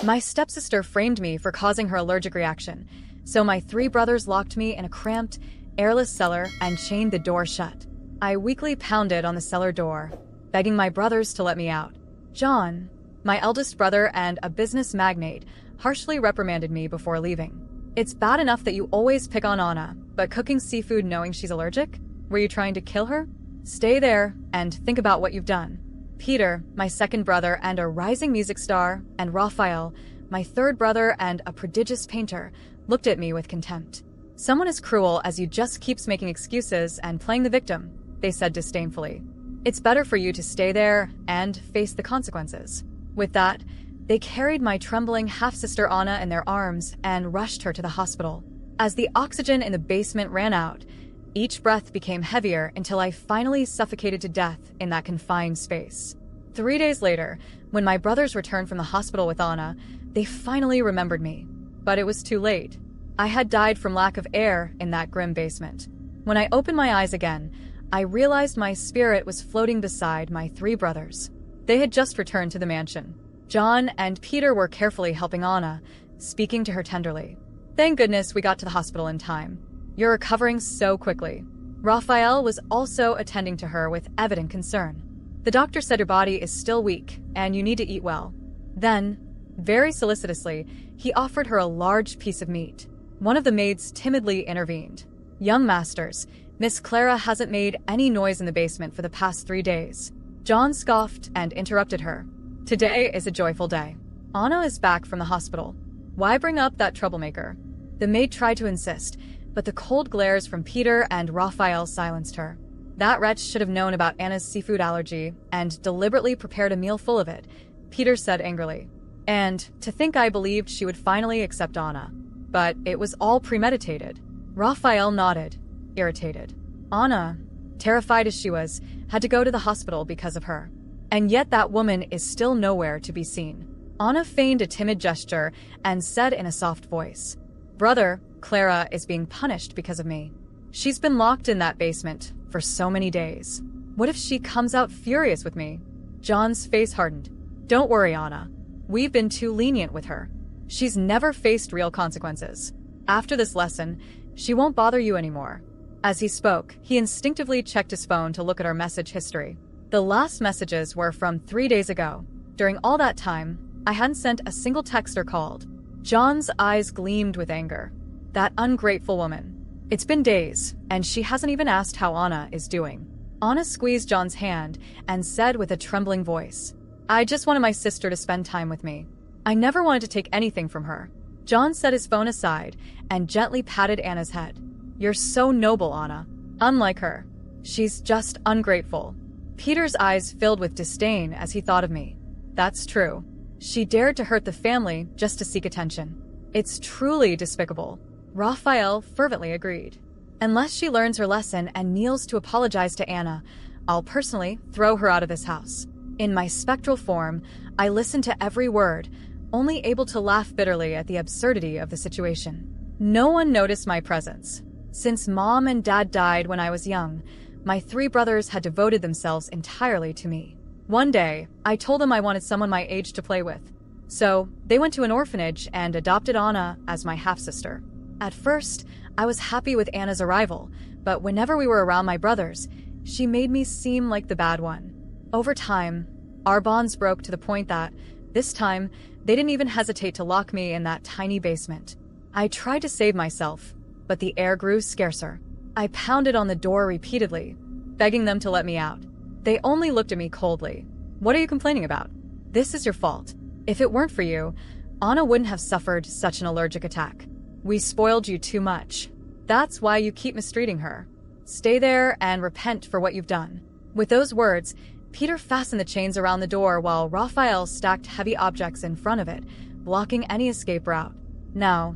My stepsister framed me for causing her allergic reaction, so my 3 brothers locked me in a cramped, airless cellar and chained the door shut. I weakly pounded on the cellar door, begging my brothers to let me out. John, my eldest brother and a business magnate, harshly reprimanded me before leaving. It's bad enough that you always pick on Anna, but cooking seafood knowing she's allergic? Were you trying to kill her? Stay there and think about what you've done. Peter, my second brother and a rising music star, and Raphael, my third brother and a prodigious painter, looked at me with contempt. Someone as cruel as you just keeps making excuses and playing the victim, they said disdainfully. It's better for you to stay there and face the consequences. With that, they carried my trembling half-sister Anna in their arms and rushed her to the hospital. As the oxygen in the basement ran out, each breath became heavier until I finally suffocated to death in that confined space. 3 days later, when my brothers returned from the hospital with Anna, they finally remembered me. But it was too late. I had died from lack of air in that grim basement. When I opened my eyes again, I realized my spirit was floating beside my 3 brothers. They had just returned to the mansion. John and Peter were carefully helping Anna, speaking to her tenderly. Thank goodness we got to the hospital in time. You're recovering so quickly. Raphael was also attending to her with evident concern. The doctor said your body is still weak and you need to eat well. Then, very solicitously, he offered her a large piece of meat. One of the maids timidly intervened. Young masters, Miss Clara hasn't made any noise in the basement for the past 3 days. John scoffed and interrupted her. Today is a joyful day. Anna is back from the hospital. Why bring up that troublemaker? The maid tried to insist, but the cold glares from Peter and Raphael silenced her. That wretch should have known about Anna's seafood allergy and deliberately prepared a meal full of it, Peter said angrily. And to think I believed she would finally accept Anna. But it was all premeditated. Raphael nodded, irritated. Anna, terrified as she was, had to go to the hospital because of her. And yet that woman is still nowhere to be seen. Anna feigned a timid gesture and said in a soft voice, Brother, Clara is being punished because of me. She's been locked in that basement for so many days. What if she comes out furious with me? John's face hardened. Don't worry, Anna. We've been too lenient with her. She's never faced real consequences. After this lesson, she won't bother you anymore. As he spoke, he instinctively checked his phone to look at our message history. The last messages were from 3 days ago. During all that time, I hadn't sent a single text or called. John's eyes gleamed with anger. That ungrateful woman. It's been days, and she hasn't even asked how Anna is doing. Anna squeezed John's hand and said with a trembling voice, I just wanted my sister to spend time with me. I never wanted to take anything from her. John set his phone aside and gently patted Anna's head. You're so noble, Anna. Unlike her. She's just ungrateful. Peter's eyes filled with disdain as he thought of me. That's true. She dared to hurt the family just to seek attention. It's truly despicable. Raphael fervently agreed. Unless she learns her lesson and kneels to apologize to Anna, I'll personally throw her out of this house. In my spectral form, I listened to every word, only able to laugh bitterly at the absurdity of the situation. No one noticed my presence. Since Mom and Dad died when I was young, my 3 brothers had devoted themselves entirely to me. One day, I told them I wanted someone my age to play with. So, they went to an orphanage and adopted Anna as my half-sister. At first, I was happy with Anna's arrival, but whenever we were around my brothers, she made me seem like the bad one. Over time, our bonds broke to the point that, this time, they didn't even hesitate to lock me in that tiny basement. I tried to save myself, but the air grew scarcer. I pounded on the door repeatedly, begging them to let me out. They only looked at me coldly. What are you complaining about? This is your fault. If it weren't for you, Anna wouldn't have suffered such an allergic attack. We spoiled you too much. That's why you keep mistreating her. Stay there and repent for what you've done. With those words, Peter fastened the chains around the door while Raphael stacked heavy objects in front of it, blocking any escape route. Now,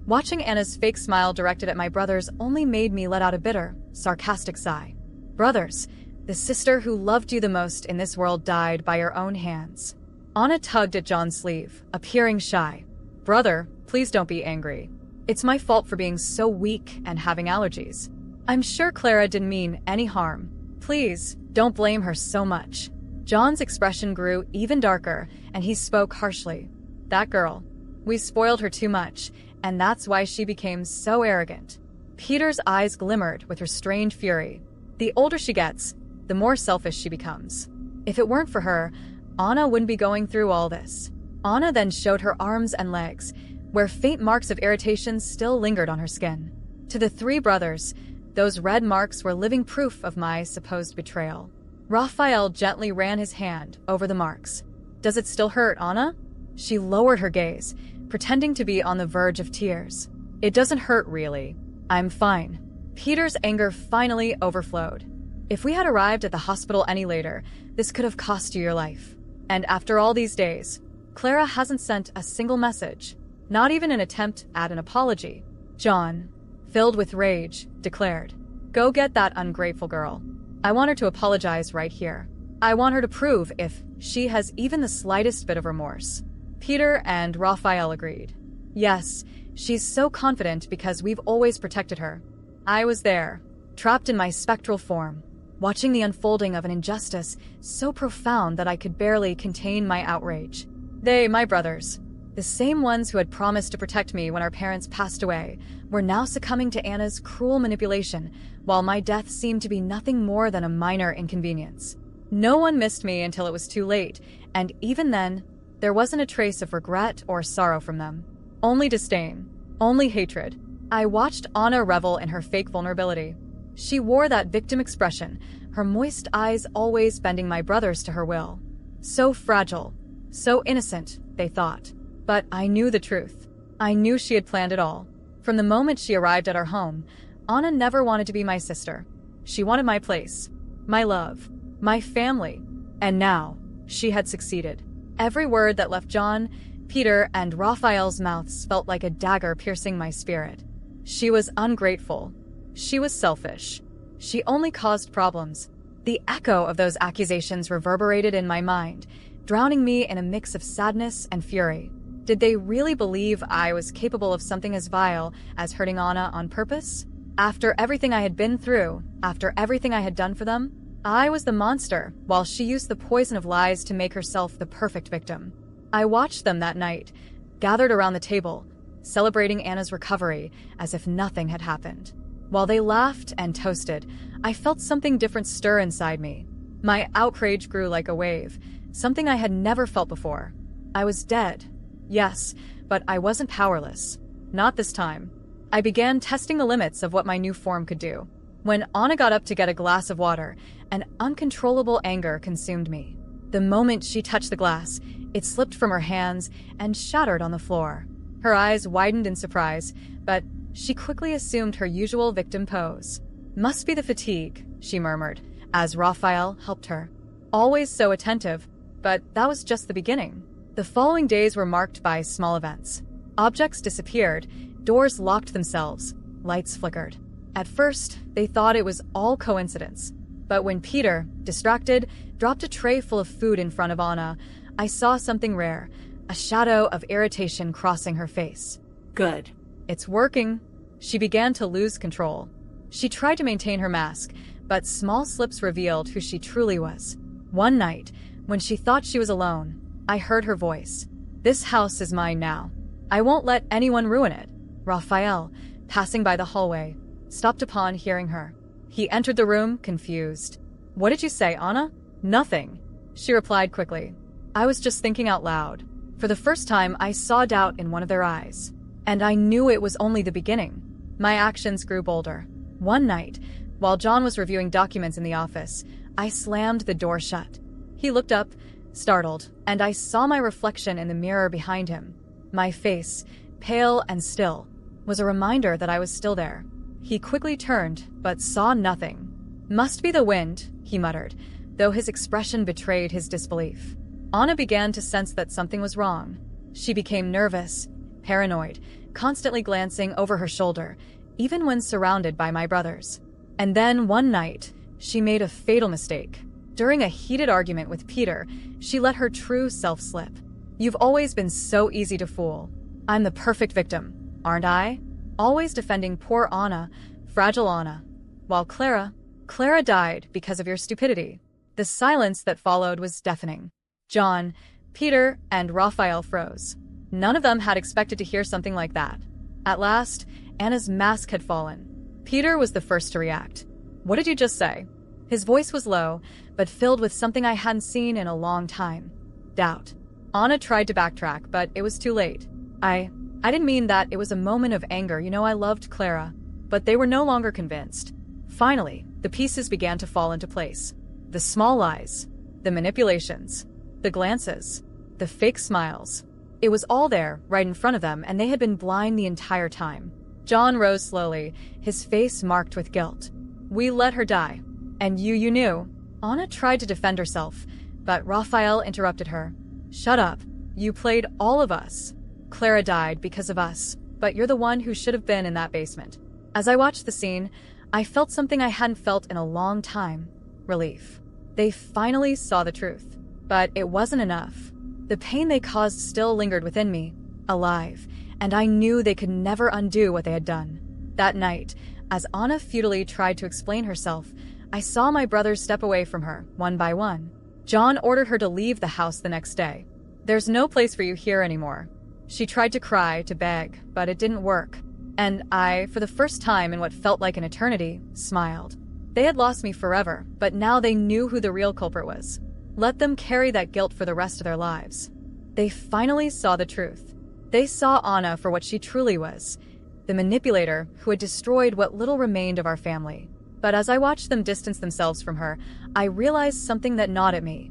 watching Anna's fake smile directed at my brothers only made me let out a bitter, sarcastic sigh. Brothers, the sister who loved you the most in this world died by your own hands. Anna tugged at John's sleeve, appearing shy. Brother, please don't be angry. It's my fault for being so weak and having allergies. I'm sure Clara didn't mean any harm. Please, don't blame her so much. John's expression grew even darker, and he spoke harshly. That girl. We spoiled her too much, and that's why she became so arrogant. Peter's eyes glimmered with restrained fury. The older she gets, the more selfish she becomes. If it weren't for her, Anna wouldn't be going through all this. Anna then showed her arms and legs, where faint marks of irritation still lingered on her skin. To the three brothers, those red marks were living proof of my supposed betrayal. Raphael gently ran his hand over the marks. Does it still hurt, Anna? She lowered her gaze, pretending to be on the verge of tears. It doesn't hurt, really. I'm fine. Peter's anger finally overflowed. If we had arrived at the hospital any later, this could have cost you your life. And after all these days, Clara hasn't sent a single message, not even an attempt at an apology. John, filled with rage, declared, "Go get that ungrateful girl. I want her to apologize right here. I want her to prove if she has even the slightest bit of remorse." Peter and Raphael agreed. Yes, she's so confident because we've always protected her. I was there, trapped in my spectral form, watching the unfolding of an injustice so profound that I could barely contain my outrage. They, my brothers, the same ones who had promised to protect me when our parents passed away, were now succumbing to Anna's cruel manipulation, while my death seemed to be nothing more than a minor inconvenience. No one missed me until it was too late, and even then, there wasn't a trace of regret or sorrow from them. Only disdain, only hatred. I watched Anna revel in her fake vulnerability. She wore that victim expression, her moist eyes always bending my brothers to her will. So fragile, so innocent, they thought. But I knew the truth. I knew she had planned it all. From the moment she arrived at our home, Anna never wanted to be my sister. She wanted my place, my love, my family. And now, she had succeeded. Every word that left John, Peter, and Raphael's mouths felt like a dagger piercing my spirit. She was ungrateful. She was selfish. She only caused problems. The echo of those accusations reverberated in my mind, drowning me in a mix of sadness and fury. Did they really believe I was capable of something as vile as hurting Anna on purpose? After everything I had been through, after everything I had done for them, I was the monster, while she used the poison of lies to make herself the perfect victim. I watched them that night, gathered around the table, celebrating Anna's recovery as if nothing had happened. While they laughed and toasted, I felt something different stir inside me. My outrage grew like a wave, something I had never felt before. I was dead. Yes, but I wasn't powerless. Not this time. I began testing the limits of what my new form could do. When Anna got up to get a glass of water, an uncontrollable anger consumed me. The moment she touched the glass, it slipped from her hands and shattered on the floor. Her eyes widened in surprise, but she quickly assumed her usual victim pose. "Must be the fatigue," she murmured, as Raphael helped her. Always so attentive, but that was just the beginning. The following days were marked by small events. Objects disappeared, doors locked themselves, lights flickered. At first, they thought it was all coincidence. But when Peter, distracted, dropped a tray full of food in front of Anna, I saw something rare, a shadow of irritation crossing her face. Good. It's working. She began to lose control. She tried to maintain her mask, but small slips revealed who she truly was. One night, when she thought she was alone, I heard her voice. "This house is mine now. I won't let anyone ruin it." Raphael, passing by the hallway, stopped upon hearing her. He entered the room, confused. "What did you say, Anna?" "Nothing," she replied quickly. "I was just thinking out loud." For the first time, I saw doubt in one of their eyes. And I knew it was only the beginning. My actions grew bolder. One night, while John was reviewing documents in the office, I slammed the door shut. He looked up, startled, and I saw my reflection in the mirror behind him. My face, pale and still, was a reminder that I was still there. He quickly turned, but saw nothing. "Must be the wind," he muttered, though his expression betrayed his disbelief. Anna began to sense that something was wrong. She became nervous, paranoid, constantly glancing over her shoulder, even when surrounded by my brothers. And then one night, she made a fatal mistake. During a heated argument with Peter, she let her true self slip. "You've always been so easy to fool. I'm the perfect victim, aren't I? Always defending poor Anna, fragile Anna. While Clara died because of your stupidity." The silence that followed was deafening. John, Peter, and Raphael froze. None of them had expected to hear something like that. At last, Anna's mask had fallen. Peter was the first to react. "What did you just say?" His voice was low, but filled with something I hadn't seen in a long time. Doubt. Anna tried to backtrack, but it was too late. I didn't mean that. It was a moment of anger. I loved Clara. But they were no longer convinced. Finally, the pieces began to fall into place. The small lies, the manipulations, the glances, the fake smiles. It was all there, right in front of them, and they had been blind the entire time. John rose slowly, his face marked with guilt. "We let her die. And you knew." Anna tried to defend herself, but Raphael interrupted her. "Shut up. You played all of us. Clara died because of us, but you're the one who should have been in that basement." As I watched the scene, I felt something I hadn't felt in a long time. Relief. They finally saw the truth. But it wasn't enough. The pain they caused still lingered within me, alive, and I knew they could never undo what they had done. That night, as Anna futilely tried to explain herself, I saw my brothers step away from her, one by one. John ordered her to leave the house the next day. "There's no place for you here anymore." She tried to cry, to beg, but it didn't work. And I, for the first time in what felt like an eternity, smiled. They had lost me forever, but now they knew who the real culprit was. Let them carry that guilt for the rest of their lives. They finally saw the truth. They saw Anna for what she truly was, the manipulator who had destroyed what little remained of our family. But as I watched them distance themselves from her, I realized something that gnawed at me.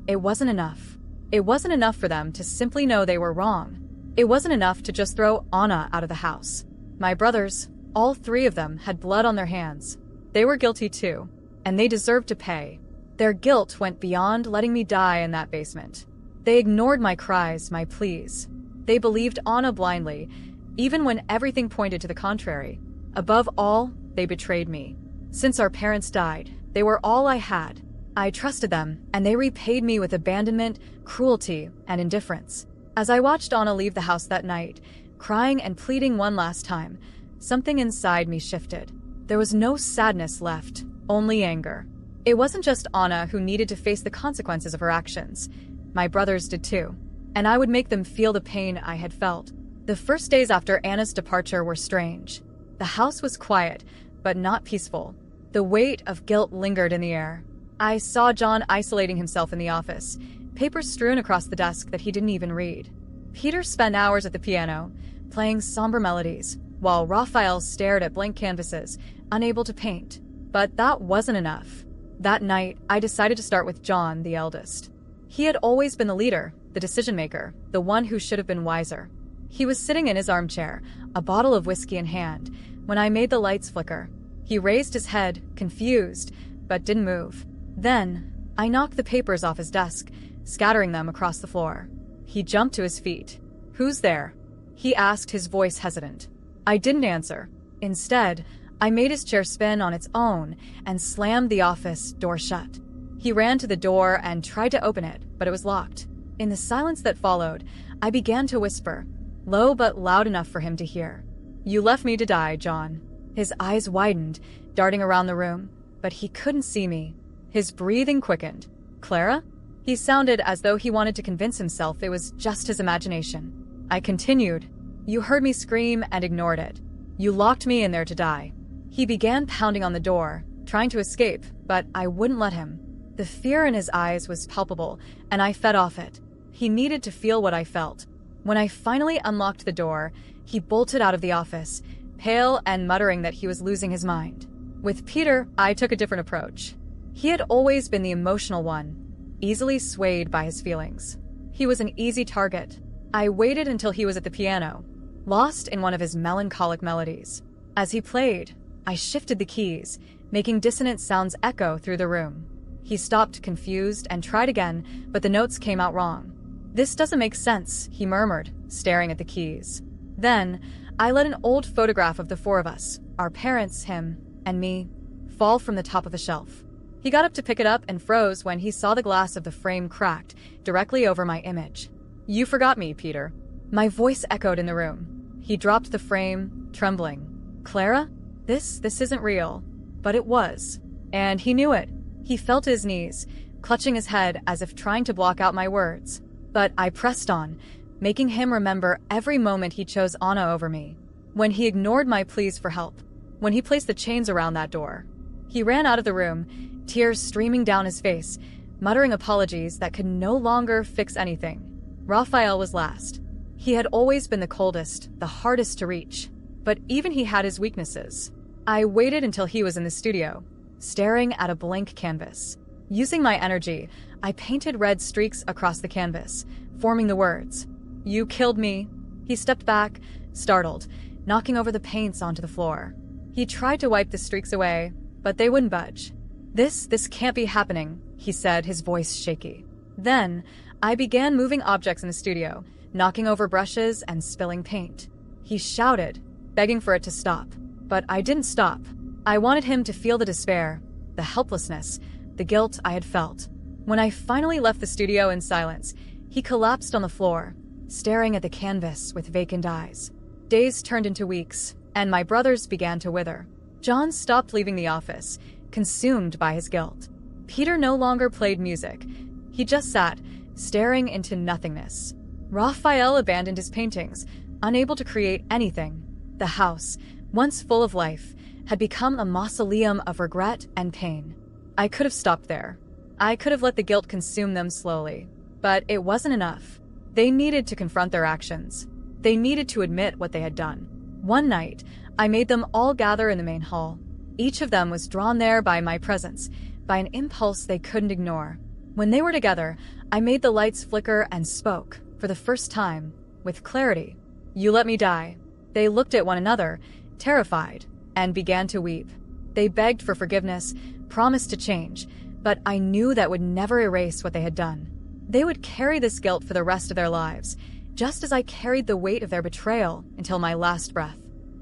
It wasn't enough. It wasn't enough for them to simply know they were wrong. It wasn't enough to just throw Anna out of the house. My brothers, all three of them, had blood on their hands. They were guilty too, and they deserved to pay. Their guilt went beyond letting me die in that basement. They ignored my cries, my pleas. They believed Anna blindly, even when everything pointed to the contrary. Above all, they betrayed me. Since our parents died, they were all I had. I trusted them, and they repaid me with abandonment, cruelty, and indifference. As I watched Anna leave the house that night, crying and pleading one last time, something inside me shifted. There was no sadness left, only anger. It wasn't just Anna who needed to face the consequences of her actions. My brothers did too, and I would make them feel the pain I had felt. The first days after Anna's departure were strange. The house was quiet, but not peaceful. The weight of guilt lingered in the air. I saw John isolating himself in the office, papers strewn across the desk that he didn't even read. Peter spent hours at the piano, playing somber melodies, while Raphael stared at blank canvases, unable to paint. But that wasn't enough. That night, I decided to start with John, the eldest. He had always been the leader, the decision-maker, the one who should have been wiser. He was sitting in his armchair, a bottle of whiskey in hand, when I made the lights flicker. He raised his head, confused, but didn't move. Then, I knocked the papers off his desk, scattering them across the floor. He jumped to his feet. "Who's there?" he asked, his voice hesitant. I didn't answer. Instead, I made his chair spin on its own and slammed the office door shut. He ran to the door and tried to open it, but it was locked. In the silence that followed, I began to whisper, low but loud enough for him to hear. "You left me to die, John." His eyes widened, darting around the room, but he couldn't see me. His breathing quickened. "Clara?" He sounded as though he wanted to convince himself it was just his imagination. I continued, "You heard me scream and ignored it. You locked me in there to die." He began pounding on the door, trying to escape, but I wouldn't let him. The fear in his eyes was palpable, and I fed off it. He needed to feel what I felt. When I finally unlocked the door, he bolted out of the office, pale and muttering that he was losing his mind. With Peter, I took a different approach. He had always been the emotional one, easily swayed by his feelings. He was an easy target. I waited until he was at the piano, lost in one of his melancholic melodies. As he played, I shifted the keys, making dissonant sounds echo through the room. He stopped, confused, and tried again, but the notes came out wrong. "This doesn't make sense," he murmured, staring at the keys. Then, I let an old photograph of the four of us, our parents, him, and me, fall from the top of the shelf. He got up to pick it up and froze when he saw the glass of the frame cracked, directly over my image. "You forgot me, Peter." My voice echoed in the room. He dropped the frame, trembling. "Clara? This isn't real." But it was. And he knew it. He fell to his knees, clutching his head as if trying to block out my words. But I pressed on, making him remember every moment he chose Anna over me. When he ignored my pleas for help, when he placed the chains around that door. He ran out of the room, tears streaming down his face, muttering apologies that could no longer fix anything. Raphael was last. He had always been the coldest, the hardest to reach. But even he had his weaknesses. I waited until he was in the studio, staring at a blank canvas. Using my energy, I painted red streaks across the canvas, forming the words, "You killed me." He stepped back, startled, knocking over the paints onto the floor. He tried to wipe the streaks away, but they wouldn't budge. This can't be happening," he said, his voice shaky. Then, I began moving objects in the studio, knocking over brushes and spilling paint. He shouted, begging for it to stop. But I didn't stop. I wanted him to feel the despair, the helplessness, the guilt I had felt. When I finally left the studio in silence, he collapsed on the floor, staring at the canvas with vacant eyes. Days turned into weeks, and my brothers began to wither. John stopped leaving the office, consumed by his guilt. Peter no longer played music. He just sat, staring into nothingness. Raphael abandoned his paintings, unable to create anything. The house, once full of life, had become a mausoleum of regret and pain. I could have stopped there. I could have let the guilt consume them slowly. But it wasn't enough. They needed to confront their actions. They needed to admit what they had done. One night, I made them all gather in the main hall. Each of them was drawn there by my presence, by an impulse they couldn't ignore. When they were together, I made the lights flicker and spoke, for the first time, with clarity. "You let me die." They looked at one another, terrified, and began to weep. They begged for forgiveness, promised to change, but I knew that would never erase what they had done. They would carry this guilt for the rest of their lives, just as I carried the weight of their betrayal until my last breath.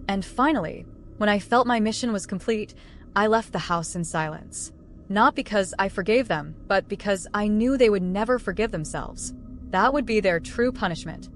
And finally, when I felt my mission was complete, I left the house in silence. Not because I forgave them, but because I knew they would never forgive themselves. That would be their true punishment.